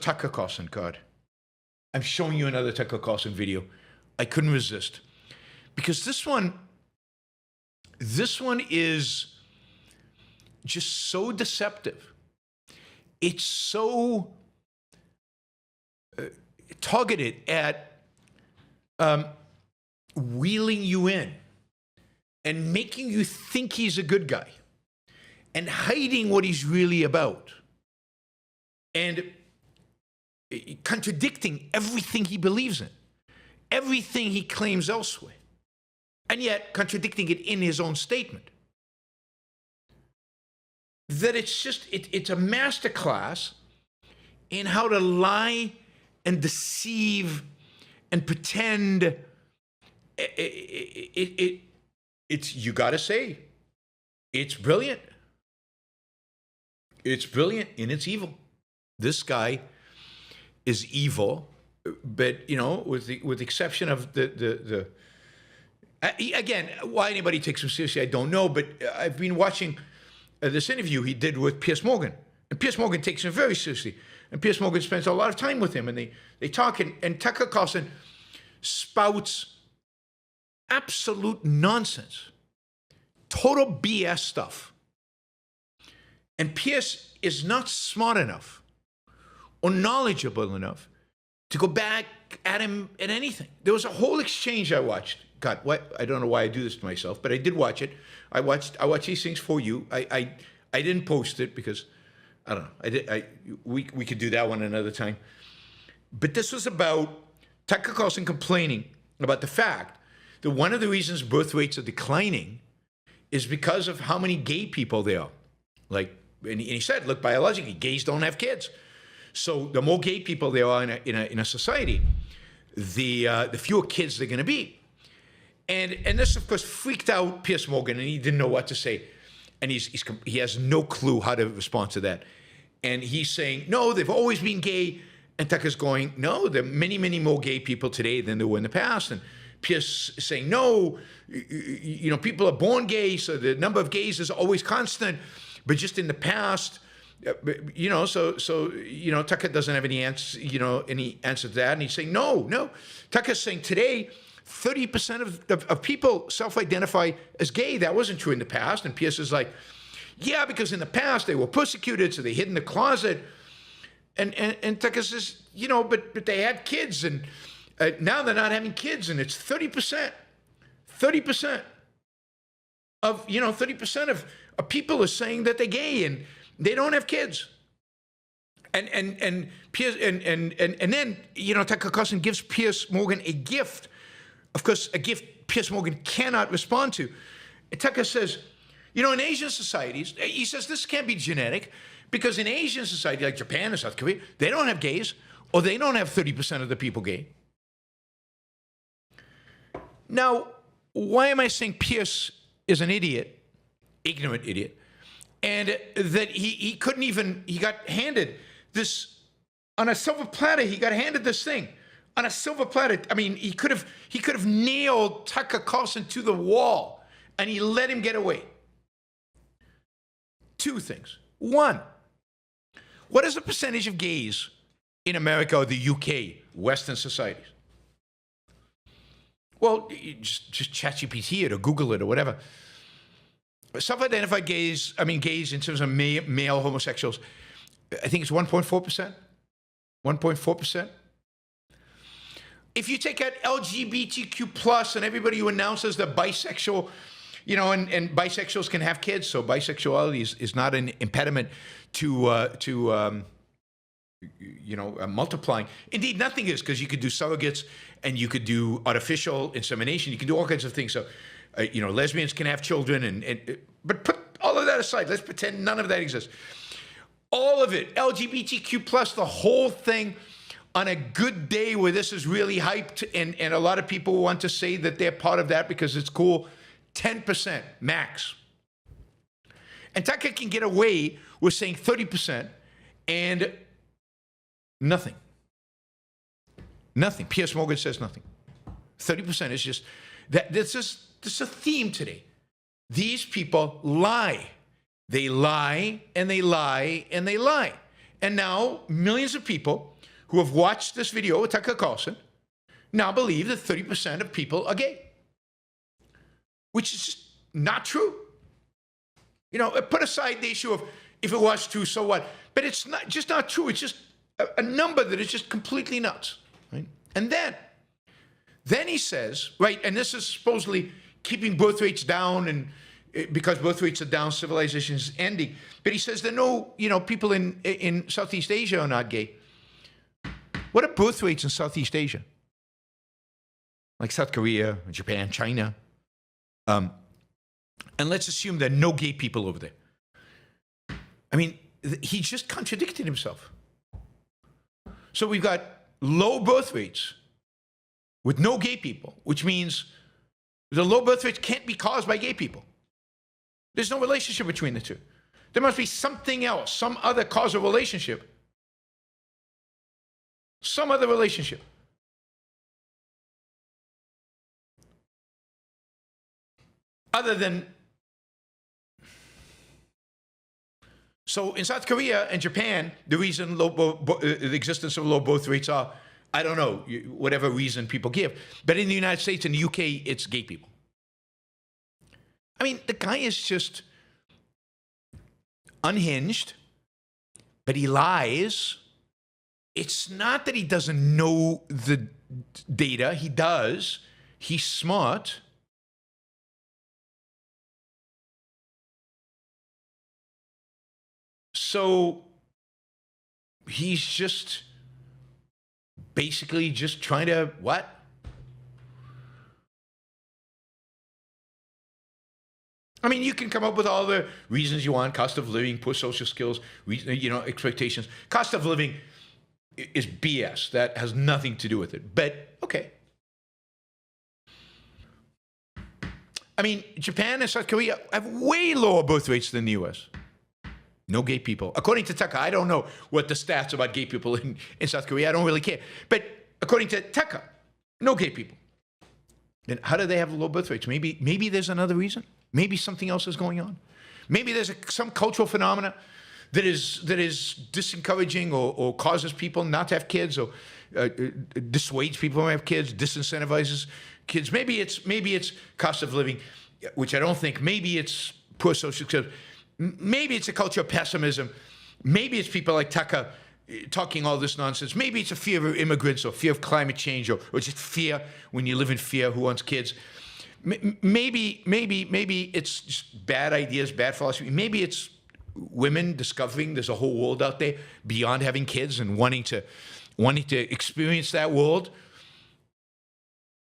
Tucker Carlson card. I'm showing you another Tucker Carlson video. I couldn't resist. Because this one is just so deceptive. It's so targeted at wheeling you in and making you think he's a good guy and hiding what he's really about and contradicting everything he believes in, everything he claims elsewhere, and yet contradicting it in his own statement. That it's just, it's a masterclass in how to lie and deceive and pretend. It's, you gotta say, it's brilliant. It's brilliant and it's evil. This guy is evil, but, you know, with the exception of again, why anybody takes him seriously, I don't know, but I've been watching this interview he did with Piers Morgan, and Piers Morgan takes him very seriously, and Piers Morgan spends a lot of time with him, and they talk, and Tucker Carlson spouts absolute nonsense, total BS stuff, and Piers is not smart enough or knowledgeable enough to go back at him at anything. There was a whole exchange I watched. God, what? I don't know why I do this to myself, but I did watch it. I watched these things for you. I didn't post it because I don't know. We could do that one another time. But this was about Tucker Carlson complaining about the fact that one of the reasons birth rates are declining is because of how many gay people there are. Like, and he said, look, biologically, gays don't have kids. So the more gay people there are in a society, the fewer kids they're going to be. And this, of course, freaked out Piers Morgan, and he didn't know what to say. And he has no clue how to respond to that. And he's saying, no, they've always been gay. And Tucker's going, no, there are many, many more gay people today than there were in the past. And Piers is saying, no, you know, people are born gay, so the number of gays is always constant. But just in the past, you know, so you know, Tucker doesn't have any answer to that. And he's saying, no. Tucker's saying today, 30% of people self-identify as gay. That wasn't true in the past. And Piers is like, yeah, because in the past they were persecuted, so they hid in the closet. And Tucker says, you know, but they had kids, and now they're not having kids, and it's 30%. 30% of, you know, 30% of people are saying that they're gay and they don't have kids. And Piers and then, you know, Tucker Carlson gives Piers Morgan a gift. Of course, a gift Piers Morgan cannot respond to. And Tucker says, you know, in Asian societies, he says this can't be genetic, because in Asian society, like Japan and South Korea, they don't have gays, or they don't have 30% of the people gay. Now, why am I saying Piers is an idiot, ignorant idiot, and that he couldn't even, he got handed this, on a silver platter, he got handed this thing. On a silver platter. I mean, he could have nailed Tucker Carlson to the wall, and he let him get away. Two things. One, what is the percentage of gays in America or the UK, Western societies? Well, just ChatGPT it or Google it or whatever. Self-identified gays, I mean gays in terms of male homosexuals, I think it's 1.4%. 1.4%. If you take out LGBTQ plus and everybody who announces they're bisexual, you know, and bisexuals can have kids, so bisexuality is not an impediment to multiplying. Indeed, nothing is, because you could do surrogates and you could do artificial insemination. You can do all kinds of things. So, you know, lesbians can have children, but put all of that aside. Let's pretend none of that exists. All of it, LGBTQ plus, the whole thing. On a good day where this is really hyped and a lot of people want to say that they're part of that because it's cool, 10% max. And Tucker can get away with saying 30% and nothing. Nothing. Piers Morgan says nothing. 30% is just, this is a theme today. These people lie. They lie and they lie and they lie. And now millions of people who have watched this video with Tucker Carlson now believe that 30% of people are gay, which is just not true. You know, put aside the issue of if it was true, so what? But it's not just not true. It's just a number that is just completely nuts, right? And then he says, right, and this is supposedly keeping birth rates down, and because birth rates are down, civilization is ending. But he says that no, you know, people in Southeast Asia are not gay. What are birth rates in Southeast Asia? Like South Korea, Japan, China. And let's assume there are no gay people over there. I mean, he just contradicted himself. So we've got low birth rates with no gay people, which means the low birth rates can't be caused by gay people. There's no relationship between the two. There must be something else, some other causal relationship. Some other relationship. Other than, so in South Korea and Japan, the reason the existence of low birth rates are, I don't know, whatever reason people give. But in the United States and the UK, it's gay people. I mean, the guy is just unhinged, but he lies. It's not that he doesn't know the data. He does. He's smart. So he's just basically just trying to, what? I mean, you can come up with all the reasons you want: cost of living, poor social skills, you know, expectations. Cost of living is BS. That has nothing to do with it. But, okay. I mean, Japan and South Korea have way lower birth rates than the U.S. No gay people. According to Tucker, I don't know what the stats about gay people in South Korea. I don't really care. But according to Tucker, no gay people. Then how do they have low birth rates? Maybe there's another reason. Maybe something else is going on. Maybe there's some cultural phenomena that is disencouraging or causes people not to have kids, or dissuades people from having kids, disincentivizes kids. Maybe it's cost of living, which I don't think. Maybe it's poor social skills. Maybe it's a culture of pessimism. Maybe it's people like Tucker talking all this nonsense. Maybe it's a fear of immigrants or fear of climate change, or just fear when you live in fear. Who wants kids? Maybe it's just bad ideas, bad philosophy. Maybe it's women discovering there's a whole world out there beyond having kids and wanting to experience that world,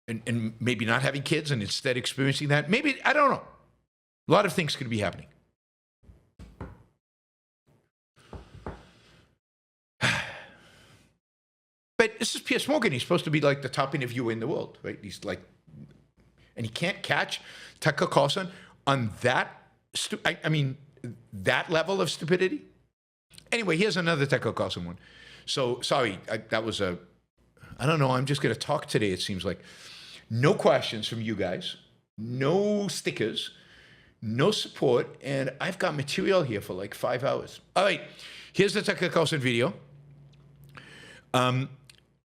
and maybe not having kids and instead experiencing that. Maybe, I don't know. A lot of things could be happening. But this is Piers Morgan. He's supposed to be like the top interviewer in the world, right? He's like, and he can't catch Tucker Carlson on that, that level of stupidity. Anyway, here's another Tucker Carlson one. So, sorry, that was I don't know, I'm just going to talk today, it seems like. No questions from you guys, no stickers, no support, and I've got material here for like 5 hours. All right, here's the Tucker Carlson video.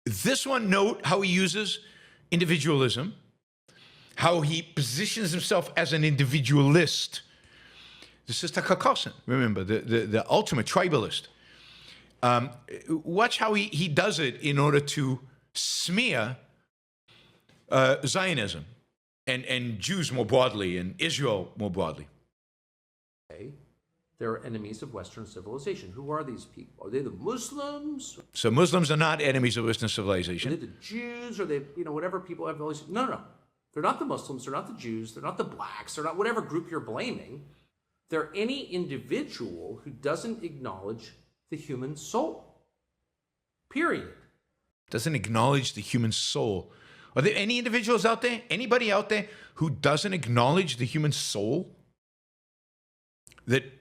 This one, note how he uses individualism, how he positions himself as an individualist. This is Tucker Carlson, remember, the ultimate tribalist. Watch how he does it in order to smear Zionism and Jews more broadly and Israel more broadly. They're enemies of Western civilization. Who are these people? Are they the Muslims? So Muslims are not enemies of Western civilization. Are they the Jews? Are they, whatever people have always... No. They're not the Muslims. They're not the Jews. They're not the blacks. They're not whatever group you're blaming. They're any individual who doesn't acknowledge the human soul. Period. Doesn't acknowledge the human soul. Are there any individuals out there, anybody out there, who doesn't acknowledge the human soul? That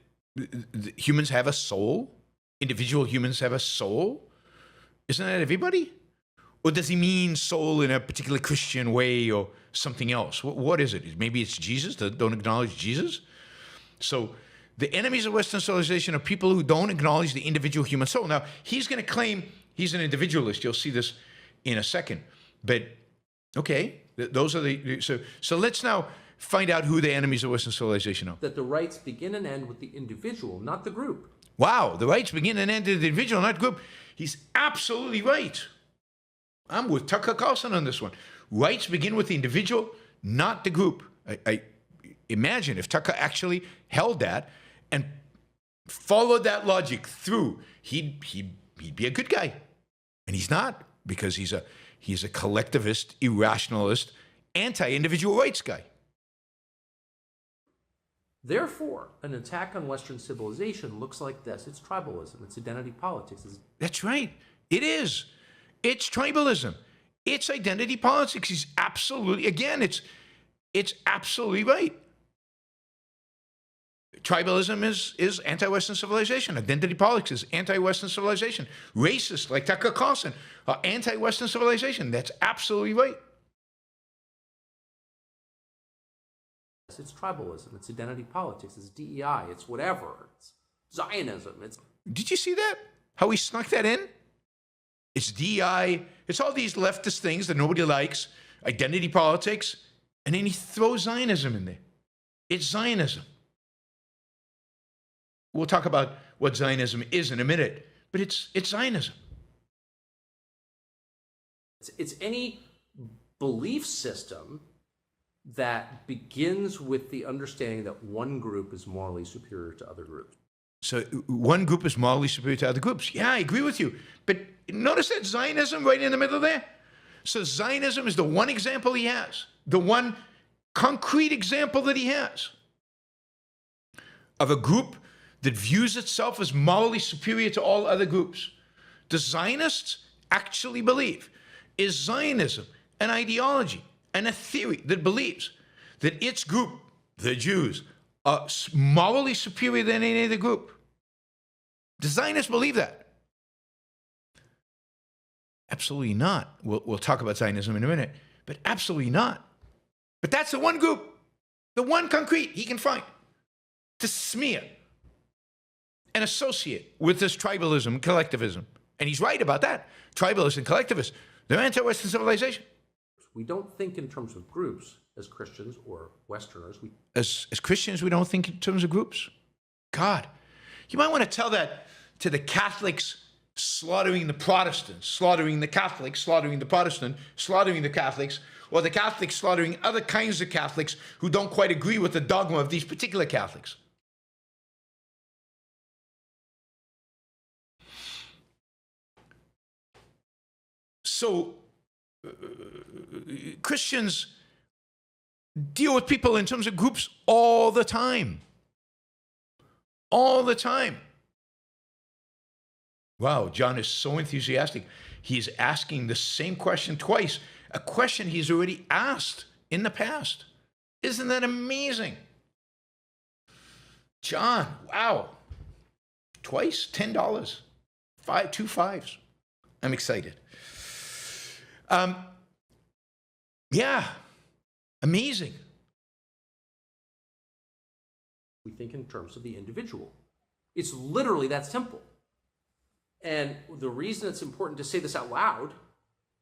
humans have a soul? Individual humans have a soul? Isn't that everybody? Or does he mean soul in a particular Christian way or something else? What is it? Maybe it's Jesus that don't acknowledge Jesus? So The enemies of Western civilization are people who don't acknowledge the individual human soul. Now, he's going to claim he's an individualist. You'll see this in a second. But, okay, those are the... So let's now find out who the enemies of Western civilization are. That the rights begin and end with the individual, not the group. Wow, the rights begin and end with the individual, not group. He's absolutely right. I'm with Tucker Carlson on this one. Rights begin with the individual, not the group. I imagine if Tucker actually held that and followed that logic through, he'd be a good guy. And he's not, because he's a collectivist, irrationalist, anti-individual rights guy. Therefore, an attack on Western civilization looks like this. It's tribalism. It's identity politics. That's right. It is. It's tribalism. It's identity politics. He's absolutely, again, it's absolutely right. Tribalism is anti-Western civilization. Identity politics is anti-Western civilization. Racist, like Tucker Carlson, are anti-Western civilization. That's absolutely right. It's tribalism. It's identity politics. It's DEI. It's whatever. It's Zionism. Did you see that? How he snuck that in? It's DEI. It's all these leftist things that nobody likes. Identity politics. And then he throws Zionism in there. It's Zionism. We'll talk about what Zionism is in a minute, but it's Zionism. It's any belief system that begins with the understanding that one group is morally superior to other groups. So one group is morally superior to other groups. Yeah, I agree with you. But notice that Zionism right in the middle there. So Zionism is the one example he has, the one concrete example that he has of a group that views itself as morally superior to all other groups. The Zionists actually believe, is Zionism an ideology and a theory that believes that its group, the Jews, are morally superior than any other group? The Zionists believe that? Absolutely not. We'll talk about Zionism in a minute, but absolutely not. But that's the one group, the one concrete he can find to smear and associate with this tribalism and collectivism. And he's right about that. Tribalists and collectivists, they're anti-Western civilization. We don't think in terms of groups as Christians or Westerners. As Christians, we don't think in terms of groups. God, you might want to tell that to the Catholics slaughtering the Protestants, slaughtering the Catholics, slaughtering the Protestant, slaughtering the Catholics, or the Catholics slaughtering other kinds of Catholics who don't quite agree with the dogma of these particular Catholics. So Christians deal with people in terms of groups all the time. All the time. Wow, John is so enthusiastic. He's asking the same question twice, a question he's already asked in the past. Isn't that amazing? John, wow. Twice, $10. Two fives. I'm excited. Yeah, amazing. We think in terms of the individual. It's literally that simple. And the reason it's important to say this out loud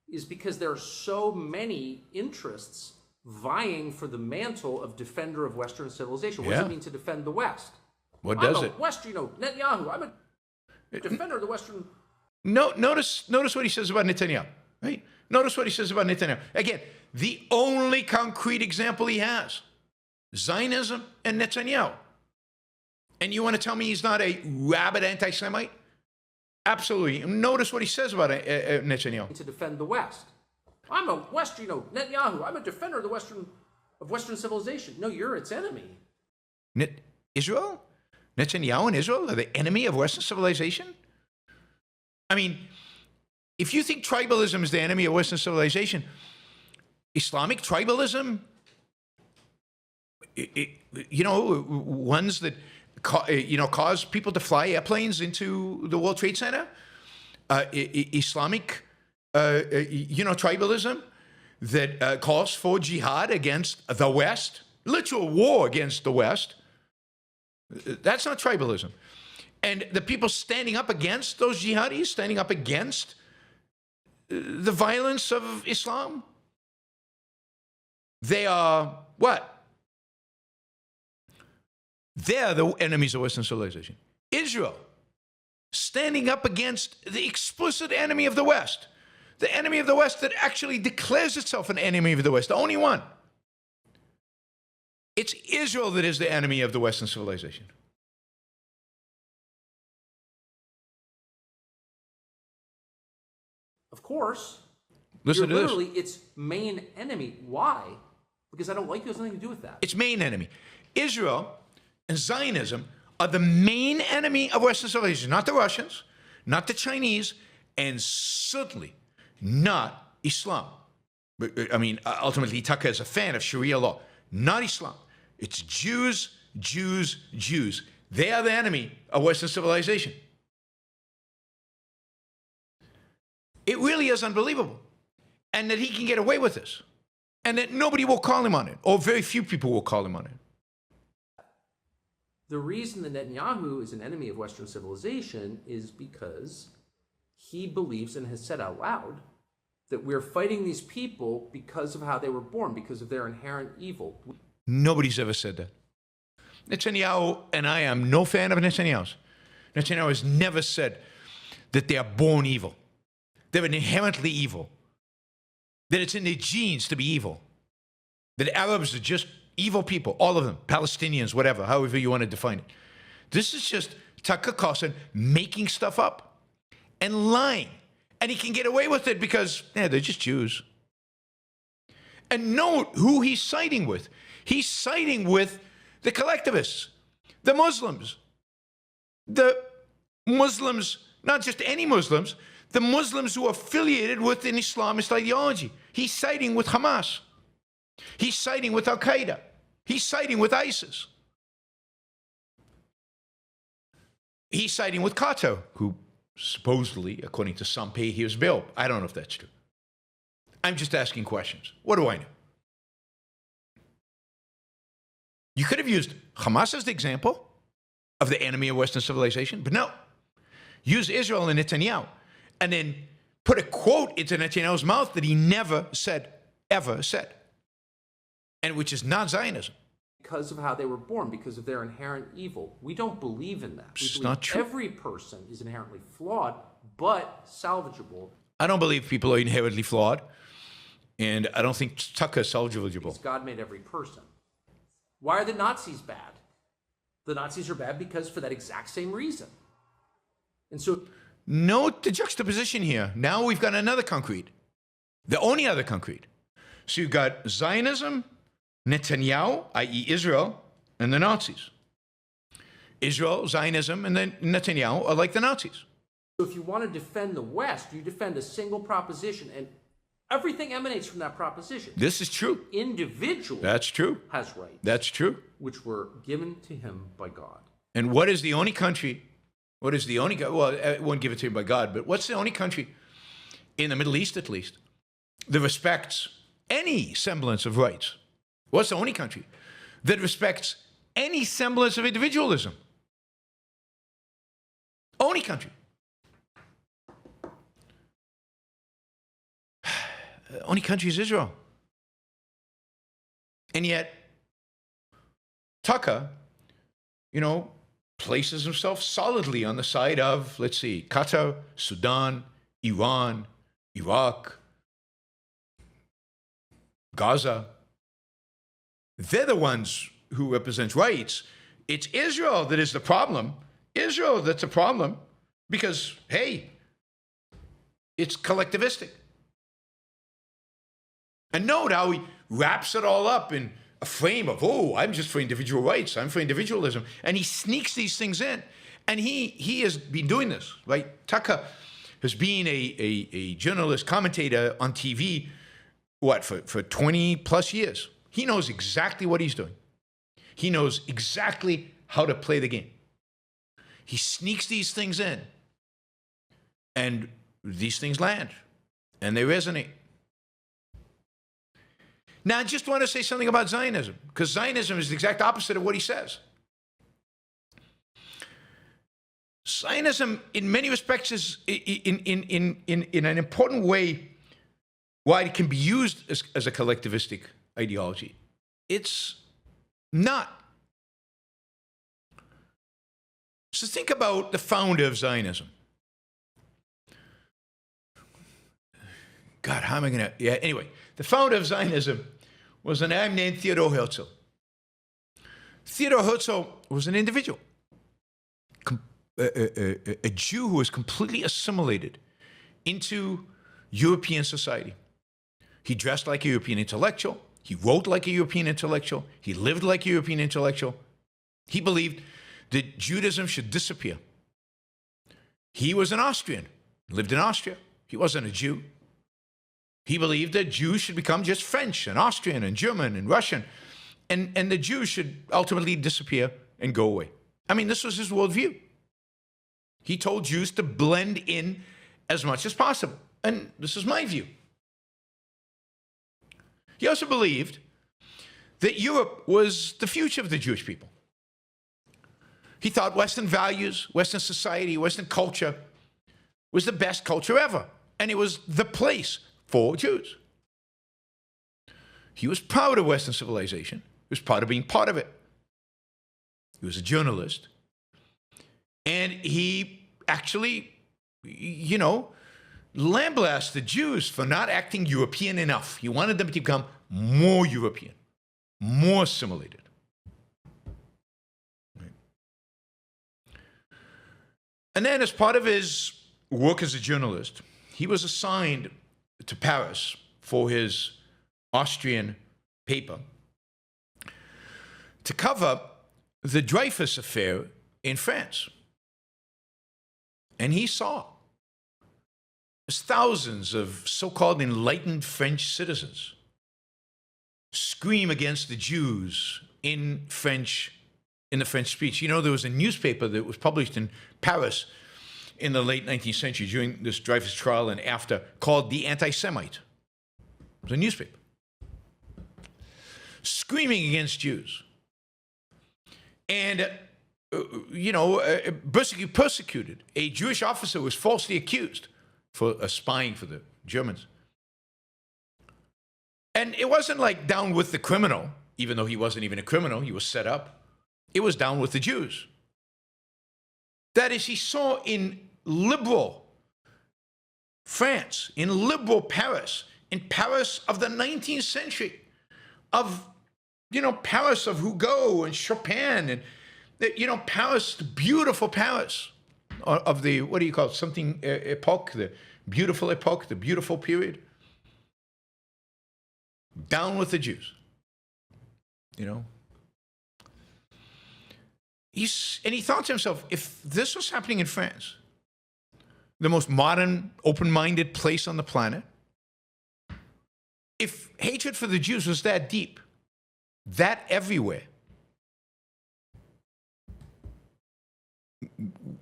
is because there are so many interests vying for the mantle of defender of Western civilization. What does it mean to defend the West? What does it? Netanyahu, I'm a defender of the Western... No, notice what he says about Netanyahu, right? Notice what he says about Netanyahu. Again, the only concrete example he has, Zionism and Netanyahu. And you want to tell me he's not a rabid anti-Semite? Absolutely. Notice what he says about Netanyahu. To defend the West. I'm a Western, Netanyahu, I'm a defender of Western civilization. No, you're its enemy. Israel? Netanyahu and Israel are the enemy of Western civilization? I mean, if you think tribalism is the enemy of Western civilization, Islamic tribalism, ones that cause people to fly airplanes into the World Trade Center, Islamic tribalism that calls for jihad against the West, literal war against the West. That's not tribalism. And the people standing up against those jihadis, standing up against the violence of Islam, they are what? They're the enemies of Western civilization. Israel, standing up against the explicit enemy of the West, the enemy of the West that actually declares itself an enemy of the West, the only one. It's Israel that is the enemy of the Western civilization. Of course. Listen to this. Literally its main enemy. Why? Because I don't like you. It has nothing to do with that. Its main enemy. Israel and Zionism are the main enemy of Western civilization, not the Russians, not the Chinese, and certainly not Islam. I mean, ultimately, Tucker is a fan of Sharia law, not Islam. It's Jews, Jews, Jews. They are the enemy of Western civilization. It really is unbelievable. And that he can get away with this. And that nobody will call him on it, or very few people will call him on it. The reason that Netanyahu is an enemy of Western civilization is because he believes and has said out loud that we're fighting these people because of how they were born, because of their inherent evil. Nobody's ever said that. Netanyahu, and I am no fan of Netanyahu's. Netanyahu has never said that they are born evil. They're inherently evil. That it's in their genes to be evil. That Arabs are just evil people, all of them, Palestinians, whatever, however you want to define it. This is just Tucker Carlson making stuff up and lying. And he can get away with it because, they're just Jews. And note who he's siding with. He's siding with the collectivists, the Muslims, not just any Muslims, the Muslims who are affiliated with an Islamist ideology. He's siding with Hamas. He's siding with Al-Qaeda. He's siding with ISIS. He's siding with Qatar, who supposedly, according to some, pay his bill. I don't know if that's true. I'm just asking questions. What do I know? You could have used Hamas as the example of the enemy of Western civilization, but no. Use Israel and Netanyahu, and then put a quote into Netanyahu's mouth that he never said, ever said, and which is not Zionism. Because of how they were born, because of their inherent evil. We don't believe in that. It's not true. Every person is inherently flawed, but salvageable. I don't believe people are inherently flawed, and I don't think Tucker is salvageable. Because God made every person. Why are the Nazis bad? The Nazis are bad because for that exact same reason. And so... Note the juxtaposition here. Now we've got another concrete. The only other concrete. So you've got Zionism, Netanyahu, i.e. Israel, and the Nazis. Israel, Zionism, and then Netanyahu are like the Nazis. So if you want to defend the West, you defend a single proposition, and everything emanates from that proposition. This is true. Individual That's true. has rights. That's true. Which were given to him by God. And what is the only country, well, I won't give it to him by God, but what's the only country, in the Middle East at least, that respects any semblance of rights? What's the only country that respects any semblance of individualism? Only country. The only country is Israel. And yet, Tucker, places himself solidly on the side of, let's see, Qatar, Sudan, Iran, Iraq, Gaza. They're the ones who represent rights. It's Israel that is the problem. Israel that's a problem because, hey, it's collectivistic. And note how he wraps it all up in a frame of, I'm just for individual rights. I'm for individualism. And he sneaks these things in. And he has been doing this, right? Tucker has been a journalist, commentator on TV, for 20 plus years. He knows exactly what he's doing. He knows exactly how to play the game. He sneaks these things in. And these things land. And they resonate. Now, I just want to say something about Zionism, because Zionism is the exact opposite of what he says. Zionism, in many respects, is in an important way why it can be used as a collectivistic ideology. It's not. So think about the founder of Zionism. God, how am I going to... Yeah, anyway, the founder of Zionism was a man named Theodor Herzl. Theodor Herzl was an individual, a Jew who was completely assimilated into European society. He dressed like a European intellectual. He wrote like a European intellectual. He lived like a European intellectual. He believed that Judaism should disappear. He was an Austrian, lived in Austria. He wasn't a Jew. He believed that Jews should become just French and Austrian and German and Russian, and the Jews should ultimately disappear and go away. I mean, this was his worldview. He told Jews to blend in as much as possible, and this is my view. He also believed that Europe was the future of the Jewish people. He thought Western values, Western society, Western culture was the best culture ever, and it was the place for Jews. He was proud of Western civilization. He was proud of being part of it. He was a journalist. And he actually, lambasted the Jews for not acting European enough. He wanted them to become more European, more assimilated. Right. And then as part of his work as a journalist, he was assigned to Paris for his Austrian paper to cover the Dreyfus affair in France. And he saw thousands of so-called enlightened French citizens scream against the Jews in the French speech. There was a newspaper that was published in Paris in the late 19th century during this Dreyfus trial and after, called The Anti-Semite. It was a newspaper. Screaming against Jews. And, persecuted. A Jewish officer was falsely accused for spying for the Germans. And it wasn't like down with the criminal, even though he wasn't even a criminal, he was set up. It was down with the Jews. That is, he saw in liberal France, in liberal Paris, in Paris of the 19th century, of, Paris of Hugo and Chopin, and, Paris, the beautiful Paris of the, what do you call it, something epoch, the beautiful period. Down with the Jews, And he thought to himself, if this was happening in France, the most modern, open-minded place on the planet, if hatred for the Jews was that deep, that everywhere,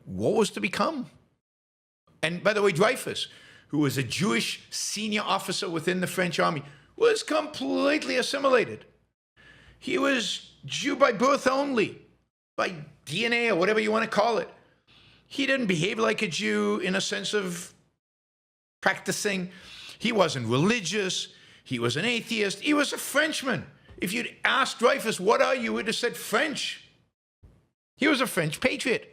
what was to become? And by the way, Dreyfus, who was a Jewish senior officer within the French army, was completely assimilated. He was Jew by birth only, by DNA or whatever you want to call it. He didn't behave like a Jew in a sense of practicing. He wasn't religious. He was an atheist. He was a Frenchman. If you'd asked Dreyfus, what are you? He would have said French. He was a French patriot.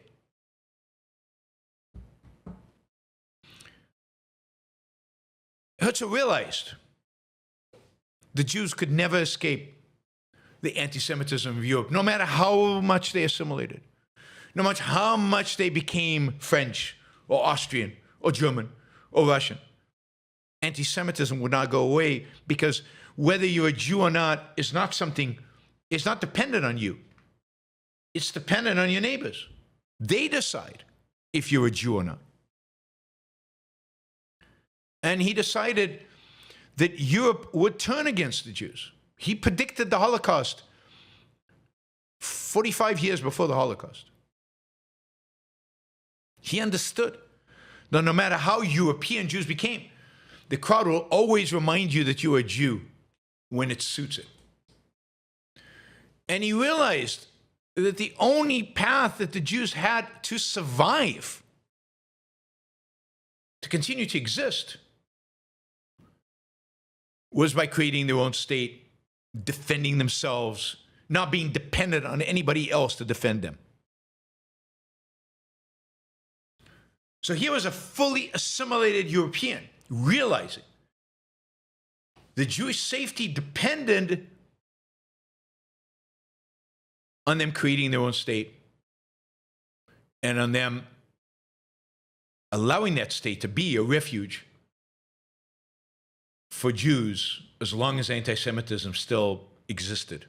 Herzl realized the Jews could never escape the anti-Semitism of Europe, no matter how much they assimilated, no matter how much they became French or Austrian or German or Russian. Anti-Semitism would not go away because whether you're a Jew or not is not something, it's not dependent on you. It's dependent on your neighbors. They decide if you're a Jew or not. And he decided that Europe would turn against the Jews. He predicted the Holocaust 45 years before the Holocaust. He understood that no matter how European Jews became, the crowd will always remind you that you're a Jew when it suits it. And he realized that the only path that the Jews had to survive, to continue to exist, was by creating their own state, defending themselves, not being dependent on anybody else to defend them. So here was a fully assimilated European realizing the Jewish safety depended on them creating their own state and on them allowing that state to be a refuge for Jews as long as anti-Semitism still existed.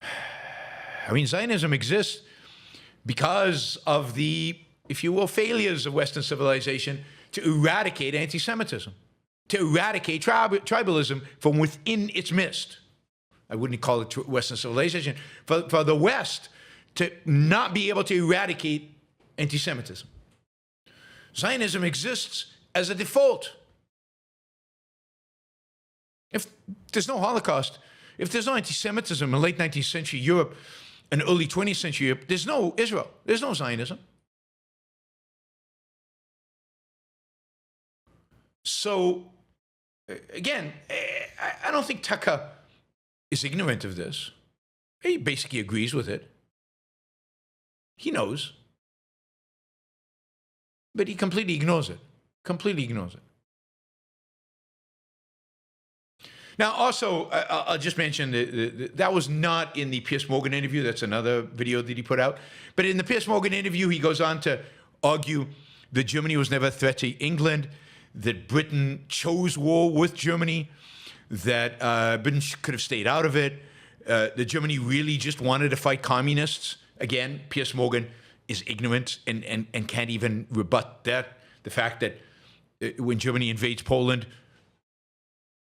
I mean, Zionism exists because of the, if you will, failures of Western civilization to eradicate anti-Semitism, to eradicate tribalism from within its midst. I wouldn't call it Western civilization. For the West to not be able to eradicate anti-Semitism. Zionism exists as a default. If there's no Holocaust, if there's no anti-Semitism in late 19th century Europe and early 20th century Europe, there's no Israel, there's no Zionism. So, again, I don't think Tucker is ignorant of this. He basically agrees with it. He knows. But he completely ignores it. Completely ignores it. Now, also, I'll just mention that was not in the Piers Morgan interview. That's another video that he put out. But in the Piers Morgan interview, he goes on to argue that Germany was never a threat to England, that Britain chose war with Germany, that Britain could have stayed out of it, that Germany really just wanted to fight communists. Again, Piers Morgan is ignorant and can't even rebut that. The fact that when Germany invades Poland,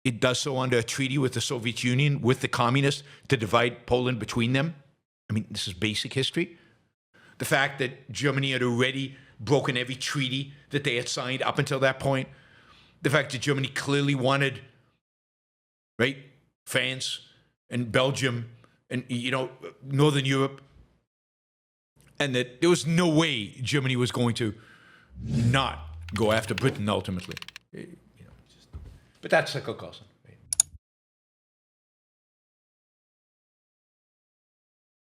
it does so under a treaty with the Soviet Union, with the communists, to divide Poland between them. I mean, this is basic history. The fact that Germany had already broken every treaty that they had signed up until that point. The fact that Germany clearly wanted, right, France and Belgium and, you know, Northern Europe, and that there was no way Germany was going to not go after Britain ultimately. But that's Carlson.